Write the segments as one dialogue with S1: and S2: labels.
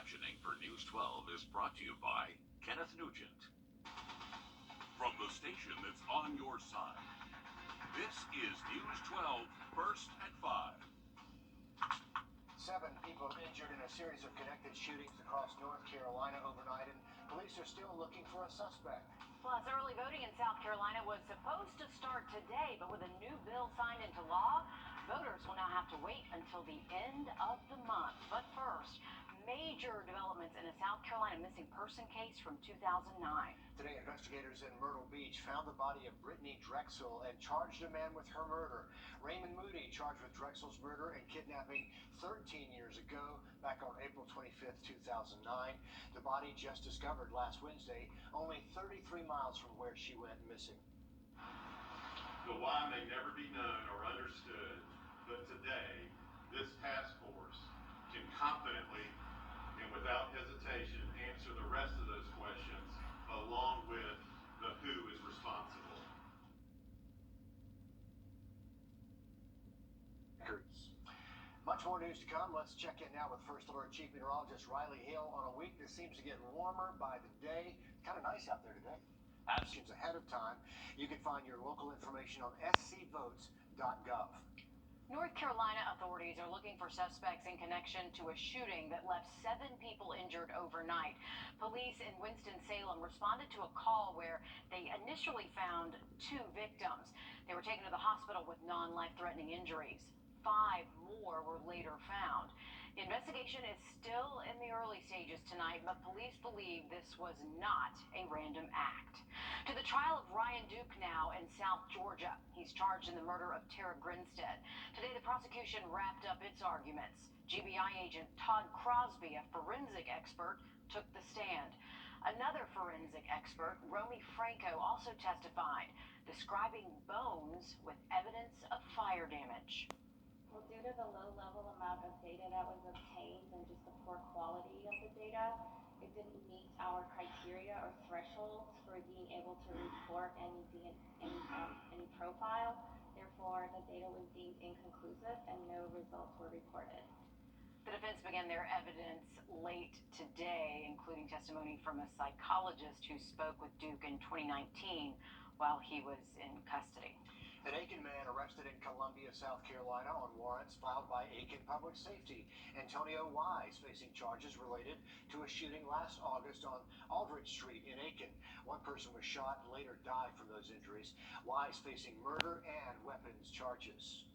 S1: captioning for News 12 is brought to you by Kenneth Nugent. From the station that's on your side, this is News 12 First at 5.
S2: 7 people injured in a series of connected shootings across North Carolina overnight, and police are still looking for a suspect.
S3: Plus, early voting in South Carolina was supposed to start today, but with a new bill signed into law, voters will now have to wait until the end of the month. But first, major developments in a South Carolina missing person case from 2009.
S2: Today, investigators in Myrtle Beach found the body of Brittany Drexel and charged a man with her murder. Raymond Moody charged with Drexel's murder and kidnapping 13 years ago, back on April 25th, 2009. The body just discovered last Wednesday, only 33 miles from where she went missing.
S4: The why may never be known or understood, but today, this task force can confidently and without hesitation answer the rest of those questions along with the who is responsible.
S2: Much more news to come. Let's check in now with First Alert Chief Meteorologist Riley Hill on a week that seems to get warmer by the day. Kind of nice out there today. Options ahead of time. You can find your local information on scvotes.gov.
S3: North Carolina authorities are looking for suspects in connection to a shooting that left 7 people injured overnight. Police in Winston-Salem responded to a call where they initially found 2 victims. They were taken to the hospital with non-life-threatening injuries. 5 more were later found. The investigation is still in the early stages tonight, but police believe this was not a random act. To the trial of Ryan Duke now in South Georgia. He's charged in the murder of Tara Grinstead. Today, the prosecution wrapped up its arguments. GBI agent Todd Crosby, a forensic expert, took the stand. Another forensic expert, Romy Franco, also testified, describing bones with evidence of fire damage.
S5: Well, due to the low-level amount of data that was obtained and just the poor quality of the data, it didn't meet our criteria or thresholds for being able to report any profile. Therefore, the data was deemed inconclusive and no results were reported.
S3: The defense began their evidence late today, including testimony from a psychologist who spoke with Duke in 2019 while he was in custody.
S2: An Aiken man arrested in Columbia, South Carolina on warrants filed by Aiken Public Safety. Antonio Wise facing charges related to a shooting last August on Aldrich Street in Aiken. One person was shot and later died from those injuries. Wise facing murder and weapons charges.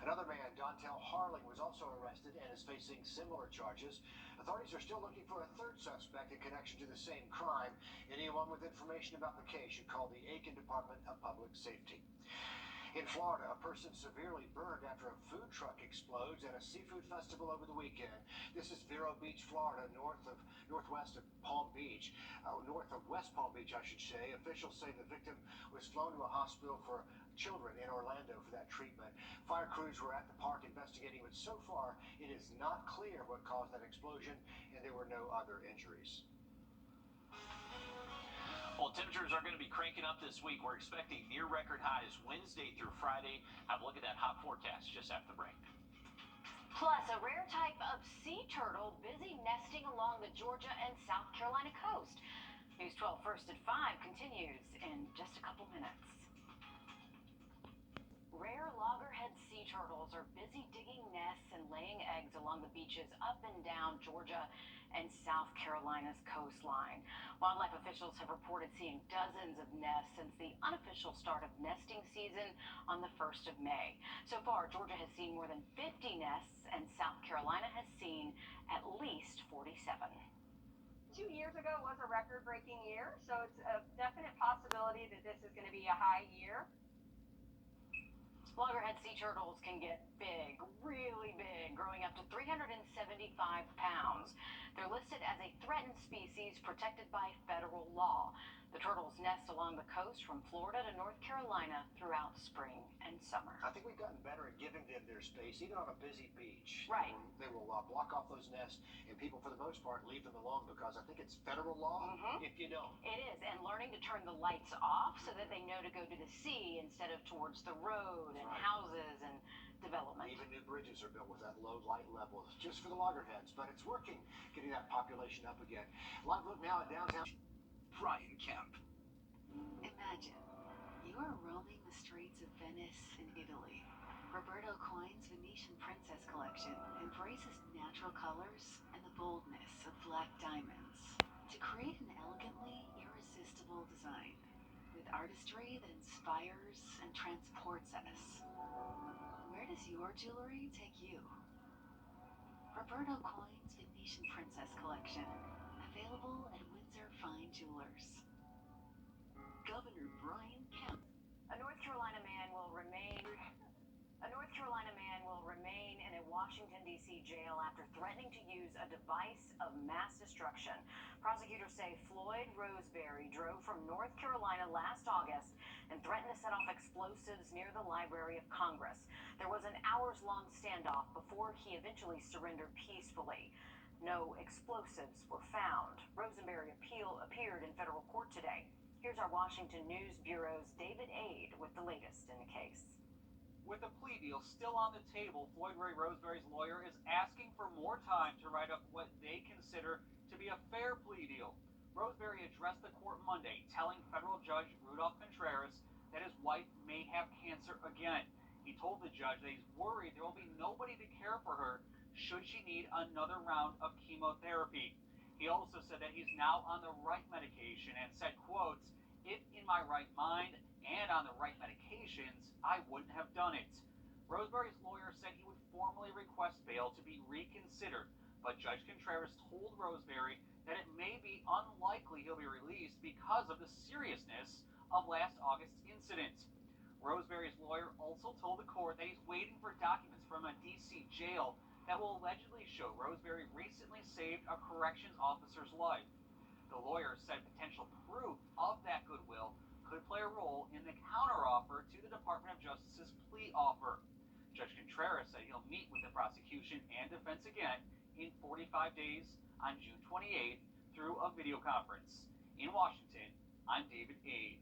S2: Another man, Dontel Harling, was also arrested and is facing similar charges. Authorities are still looking for a third suspect in connection to the same crime. Anyone with information about the case should call the Aiken Department of Public Safety. In Florida, a person severely burned after a food truck explodes at a seafood festival over the weekend. This is Vero Beach, Florida, northwest of Palm Beach. North of West Palm Beach, I should say. Officials say the victim was flown to a hospital for children in Orlando for that treatment. Fire crews were at the park investigating, but so far it is not clear what caused that explosion, and there were no other injuries.
S6: Well, temperatures are going to be cranking up this week. We're expecting near record highs Wednesday through Friday. Have a look at that hot forecast just after the break.
S3: Plus, a rare type of sea turtle busy nesting along the Georgia and South Carolina coast. News 12 First at 5 continues in just a couple minutes. Rare loggerhead sea turtles are busy digging nests and laying eggs along the beaches up and down Georgia and South Carolina's coastline. Wildlife officials have reported seeing dozens of nests since the unofficial start of nesting season on the 1st of May. So far, Georgia has seen more than 50 nests, and South Carolina has seen at least 47.
S7: 2 years ago was a record-breaking year, so it's a definite possibility that this is going to be a high year.
S3: Loggerhead sea turtles can get big, really big, growing up to 375 pounds. They're listed as a threatened species protected by federal law. The turtles nest along the coast from Florida to North Carolina throughout spring and summer.
S2: I think we've gotten better at giving them their space, even on a busy beach.
S3: Right.
S2: They will block off those nests, and people, for the most part, leave them alone because I think it's federal law if you don't.
S3: It is, and learning to turn the lights off so that they know to go to the sea instead of towards the road and houses and development.
S2: Even new bridges are built with that low light level just for the loggerheads, but it's working, getting that population up again. Live look now at downtown.
S1: Brian Kemp.
S8: Imagine you are roaming the streets of Venice in Italy. Roberto Coin's Venetian Princess collection embraces natural colors and the boldness of black diamonds to create an elegantly irresistible design with artistry that inspires and transports us. Where does your jewelry take you? Roberto Coin's Venetian Princess collection, available at Windsor Fine Jewelers. Governor Brian Kemp.
S3: A North Carolina man will remain in a Washington, D.C. jail after threatening to use a device of mass destruction. Prosecutors say Floyd Roseberry drove from North Carolina last August and threatened to set off explosives near the Library of Congress. There was an hours-long standoff before he eventually surrendered peacefully. No explosives were found. Rosenberry appeared in federal court today. Here's our Washington News Bureau's David Aid with the latest in the case.
S9: With a plea deal still on the table, Floyd Ray Roseberry's lawyer is asking for more time to write up what they consider to be a fair plea deal. Roseberry addressed the court Monday, telling federal judge Rudolph Contreras that his wife may have cancer again. He told the judge that he's worried there will be nobody to care for her should she need another round of chemotherapy. He also said that he's now on the right medication and said, quotes, "If in my right mind and on the right medications, I wouldn't have done it." Roseberry's lawyer said he would formally request bail to be reconsidered, but Judge Contreras told Roseberry that it may be unlikely he'll be released because of the seriousness of last August's incident. Roseberry's lawyer also told the court that he's waiting for documents from a D.C. jail that will allegedly show Roseberry recently saved a corrections officer's life. The lawyer said potential proof of that goodwill could play a role in the counteroffer to the Department of Justice's plea offer. Judge Contreras said he'll meet with the prosecution and defense again in 45 days on June 28th through a video conference. In Washington, I'm David Aid.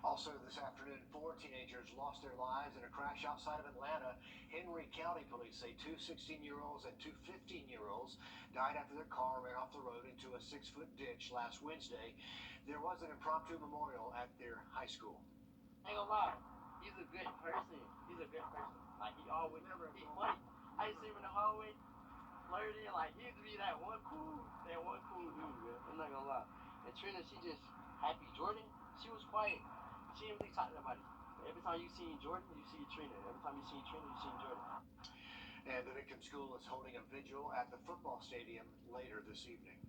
S2: Also this afternoon, 4 teenagers lost their lives in a crash outside of Atlanta. Henry County police say 2 16-year-olds and 2 15-year-olds died after their car ran off the road into a 6-foot ditch last Wednesday. There was an impromptu memorial at their high school.
S10: I ain't gonna lie, he's a good person. Like, he always, he funny. I used to see him in the hallway, flirting, like, he used to be that one cool dude, man. I'm not gonna lie. And Trina, she just happy. Jordan, she was quiet. She didn't really talk to nobody. Every time you see Jordan, you see Trina. Every time you see Trina, you see Jordan.
S2: And the victim school is holding a vigil at the football stadium later this evening.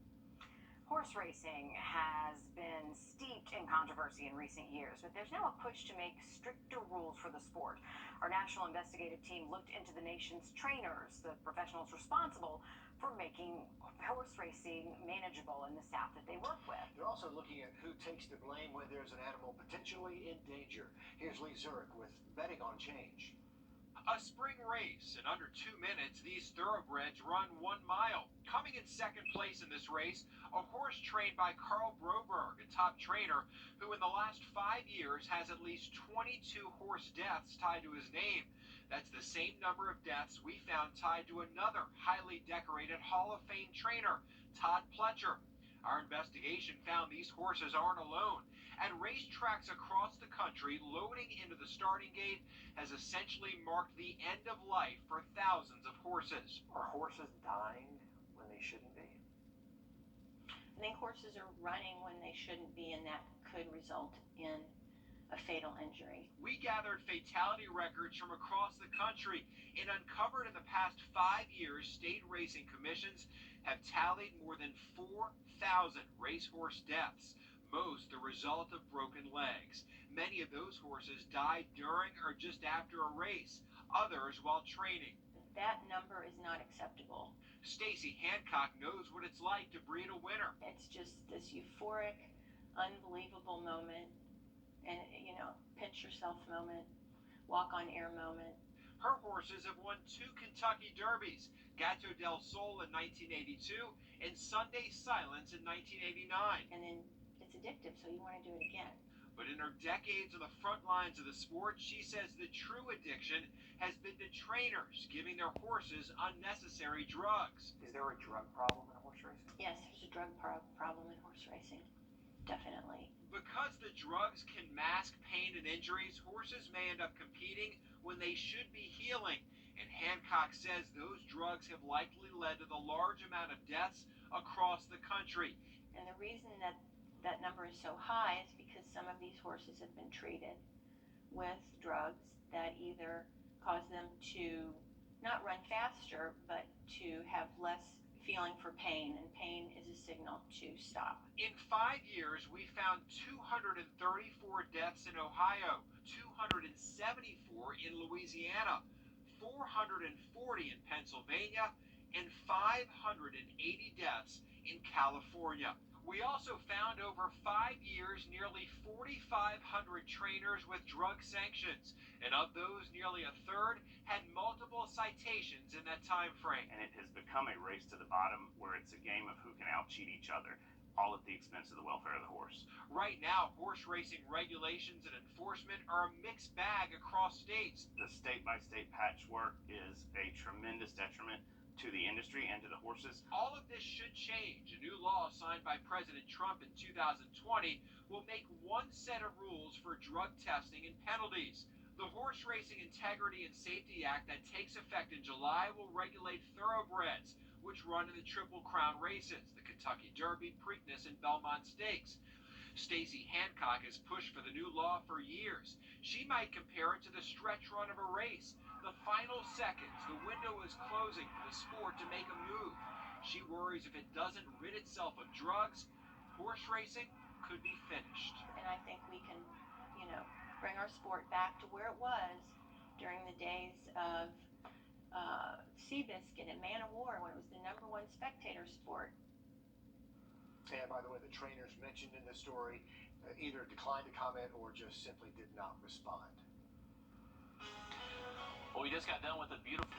S3: Horse racing has been steeped in controversy in recent years, but there's now a push to make stricter rules for the sport. Our national investigative team looked into the nation's trainers, the professionals responsible for making horse racing manageable in the South that they work with.
S2: They're also looking at who takes the blame when there's an animal potentially in danger. Here's Lee Zurich with Betting on Change.
S11: A spring race. In under 2 minutes, these thoroughbreds run 1 mile. Coming in second place in this race, a horse trained by Carl Broberg, a top trainer who in the last 5 years has at least 22 horse deaths tied to his name. That's the same number of deaths we found tied to another highly decorated Hall of Fame trainer, Todd Pletcher. Our investigation found these horses aren't alone. At racetracks across the country, loading into the starting gate has essentially marked the end of life for thousands of horses.
S2: Are horses dying when they shouldn't be?
S12: I think horses are running when they shouldn't be, and that could result in a fatal injury.
S11: We gathered fatality records from across the country and uncovered in the past 5 years, state racing commissions have tallied more than 4,000 racehorse deaths, most the result of broken legs. Many of those horses died during or just after a race, others while training.
S12: That number is not acceptable.
S11: Stacy Hancock knows what it's like to breed a winner.
S12: It's just this euphoric unbelievable moment, and pinch yourself moment, walk on air moment.
S11: Her horses have won 2 Kentucky Derbies, Gato del Sol in 1982 and Sunday Silence in 1989.
S12: And then it's addictive, so you want to do it again.
S11: But in her decades on the front lines of the sport, she says the true addiction has been to trainers giving their horses unnecessary drugs.
S9: Is there a drug problem in horse racing?
S12: Yes, there's a drug problem in horse racing. Definitely.
S11: Because the drugs can mask pain and injuries, horses may end up competing when they should be healing. And Hancock says those drugs have likely led to the large amount of deaths across the country.
S12: And the reason that that number is so high is because some of these horses have been treated with drugs that either cause them to not run faster, but to have less feeling for pain, and pain is a signal to stop.
S11: In 5 years, we found 234 deaths in Ohio, 274 in Louisiana, 440 in Pennsylvania, and 580 deaths in California. We also found over 5 years nearly 4,500 trainers with drug sanctions, and of those, nearly a third had multiple citations in that time frame.
S13: And it has become a race to the bottom where it's a game of who can out-cheat each other, all at the expense of the welfare of the horse.
S11: Right now, horse racing regulations and enforcement are a mixed bag across states.
S13: The state-by-state patchwork is a tremendous detriment to the industry and to the horses.
S11: All of this should change. A new law signed by President Trump in 2020 will make one set of rules for drug testing and penalties. The Horse Racing Integrity and Safety Act that takes effect in July will regulate thoroughbreds, which run in the Triple Crown races, the Kentucky Derby, Preakness, and Belmont Stakes. Stacey Hancock has pushed for the new law for years. She might compare it to the stretch run of a race. The final seconds, the window is closing for the sport to make a move. She worries if it doesn't rid itself of drugs, horse racing could be finished.
S12: And I think we can, bring our sport back to where it was during the days of Seabiscuit and Man of War, when it was the #1 spectator sport.
S2: And by the way, the trainers mentioned in the story either declined to comment or just simply did not respond.
S6: Well, we just got done with a beautiful...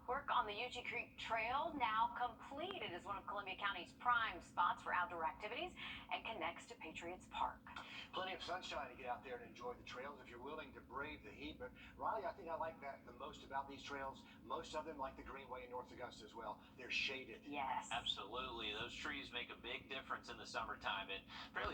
S3: Work on the Yuchi Creek Trail now complete. It is one of Columbia County's prime spots for outdoor activities and connects to Patriots Park.
S2: Plenty of sunshine to get out there and enjoy the trails if you're willing to brave the heat. But Riley, I think I like that the most about these trails. Most of them, like the Greenway in North Augusta as well, they're shaded.
S3: Yes.
S6: Absolutely. Those trees make a big difference in the summertime. And fairly